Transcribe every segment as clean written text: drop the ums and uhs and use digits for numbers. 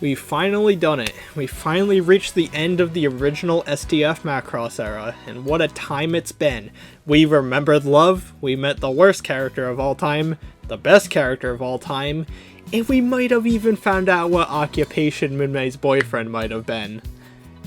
We finally done it. We finally reached the end of the original STF Macross era, and what a time it's been. We remembered love, we met the worst character of all time, the best character of all time, and we might have even found out what occupation minmay's boyfriend might have been.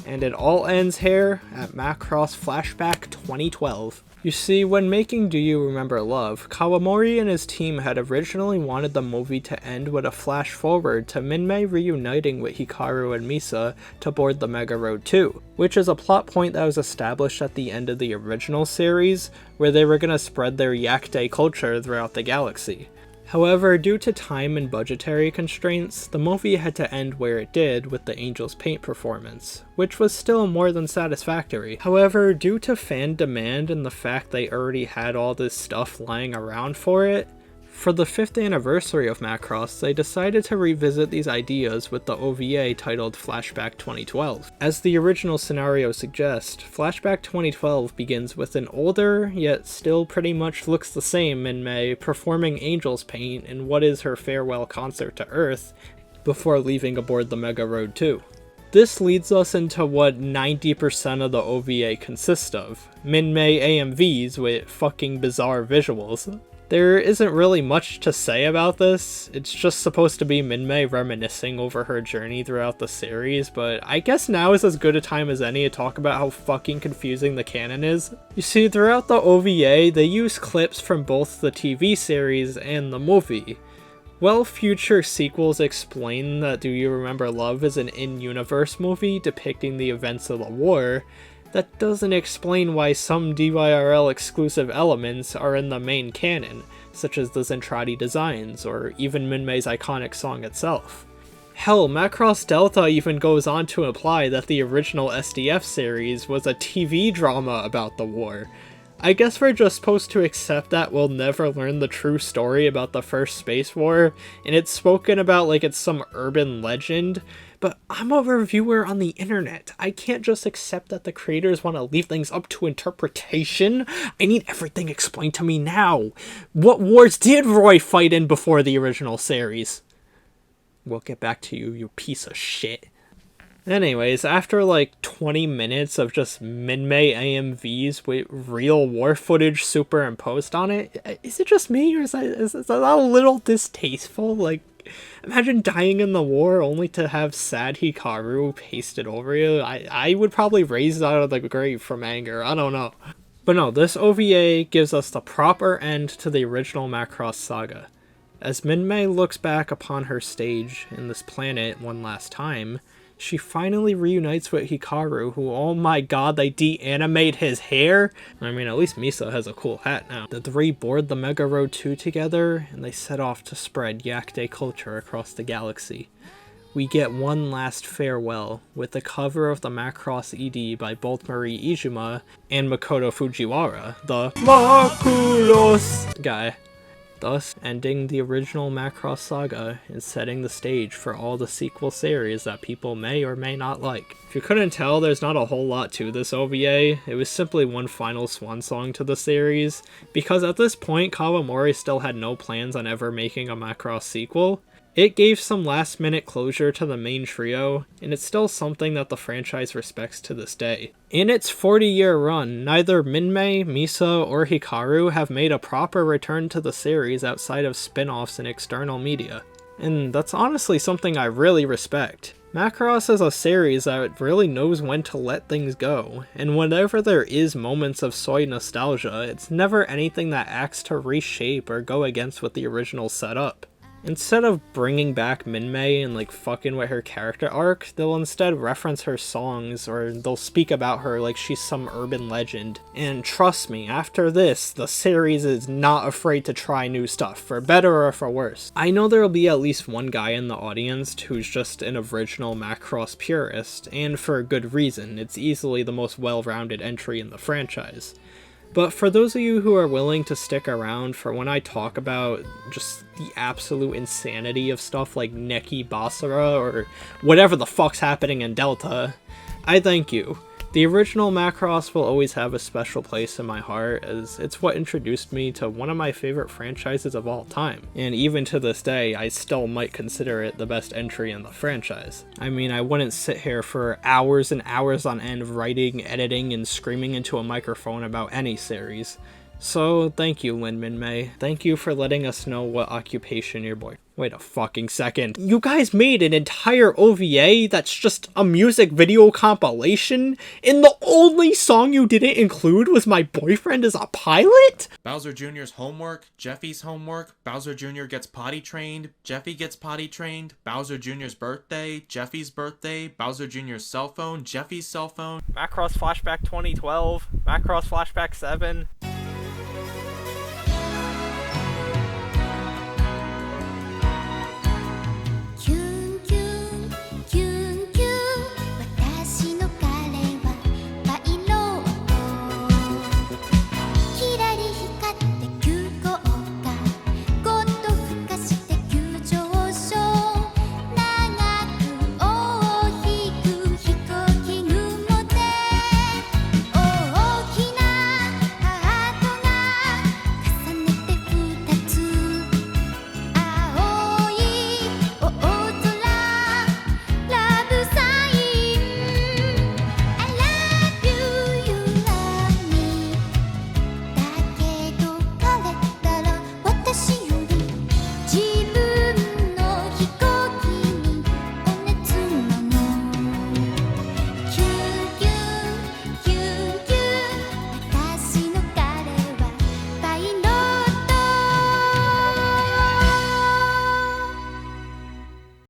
And it all ends here at Macross Flashback 2012. You see, when making Do You Remember Love, Kawamori and his team had originally wanted the movie to end with a flash forward to minmay reuniting with Hikaru and Misa to board the Mega Road 2, which is a plot point that was established at the end of the original series, where they were going to spread their Yakdai culture throughout the galaxy. However, due to time and budgetary constraints, the movie had to end where it did with the Angel's Paint performance, which was still more than satisfactory. However, due to fan demand and the fact they already had all this stuff lying around for it, for the 5th anniversary of Macross, they decided to revisit these ideas with the OVA titled Flashback 2012. As the original scenario suggests, Flashback 2012 begins with an older, yet still pretty much looks the same minmay performing Angel's Paint in what is her farewell concert to Earth before leaving aboard the Mega Road 2. This leads us into what 90% of the OVA consists of, minmay AMVs with fucking bizarre visuals. There isn't really much to say about this, it's just supposed to be minmay reminiscing over her journey throughout the series, but I guess now is as good a time as any to talk about how fucking confusing the canon is. You see, throughout the OVA, they use clips from both the TV series and the movie. While future sequels explain that Do You Remember Love is an in-universe movie depicting the events of the war, that doesn't explain why some DYRL exclusive elements are in the main canon, such as the Zentradi designs, or even minmay's iconic song itself. Hell, Macross Delta even goes on to imply that the original SDF series was a TV drama about the war. I guess we're just supposed to accept that we'll never learn the true story about the first space war, and it's spoken about like it's some urban legend, but I'm a reviewer on the internet. I can't just accept that the creators want to leave things up to interpretation. I need everything explained to me now. What wars did Roy fight in before the original series? We'll get back to you, you piece of shit. Anyways, after like 20 minutes of just minmay AMVs with real war footage superimposed on it, is it just me, or is that a little distasteful? Like, imagine dying in the war only to have sad Hikaru pasted over you. I would probably raise out of the grave from anger, I don't know. But no, this OVA gives us the proper end to the original Macross saga. As minmay looks back upon her stage in this planet one last time, she finally reunites with Hikaru, who, oh my god, they de-animate his hair? I mean, at least Misa has a cool hat now. The three board the Mega Road 2 together, and they set off to spread Yakdai culture across the galaxy. We get one last farewell, with the cover of the Macross ED by both Marie Iijima and Makoto Fujiwara, the Macross guy. Thus ending the original Macross saga and setting the stage for all the sequel series that people may or may not like. If you couldn't tell, there's not a whole lot to this OVA. It was simply one final swan song to the series, because at this point Kawamori still had no plans on ever making a Macross sequel. It gave some last minute closure to the main trio, and it's still something that the franchise respects to this day. In its 40-year run, neither minmay, Misa, or Hikaru have made a proper return to the series outside of spin-offs and external media. And that's honestly something I really respect. Macross is a series that really knows when to let things go, and whenever there is moments of soy nostalgia, it's never anything that acts to reshape or go against what the original set up. Instead of bringing back minmay and like fucking with her character arc, they'll instead reference her songs, or they'll speak about her like she's some urban legend. And trust me, after this, the series is not afraid to try new stuff, for better or for worse. I know there'll be at least one guy in the audience who's just an original Macross purist, and for good reason. It's easily the most well-rounded entry in the franchise. But for those of you who are willing to stick around for when I talk about just the absolute insanity of stuff like Neki Basara or whatever the fuck's happening in Delta, I thank you. The original Macross will always have a special place in my heart, as it's what introduced me to one of my favorite franchises of all time, and even to this day I still might consider it the best entry in the franchise. I mean, I wouldn't sit here for hours and hours on end writing, editing, and screaming into a microphone about any series. So thank you, minmay. Thank you for letting us know what occupation your boy— Wait a fucking second. You guys made an entire OVA that's just a music video compilation, and the only song you didn't include was My Boyfriend is a Pilot? Bowser Jr.'s homework, Jeffy's homework, Bowser Jr. gets potty trained, Jeffy gets potty trained, Bowser Jr.'s birthday, Jeffy's birthday, Bowser Jr.'s cell phone, Jeffy's cell phone. Macross Flashback 2012, Macross Flashback 7,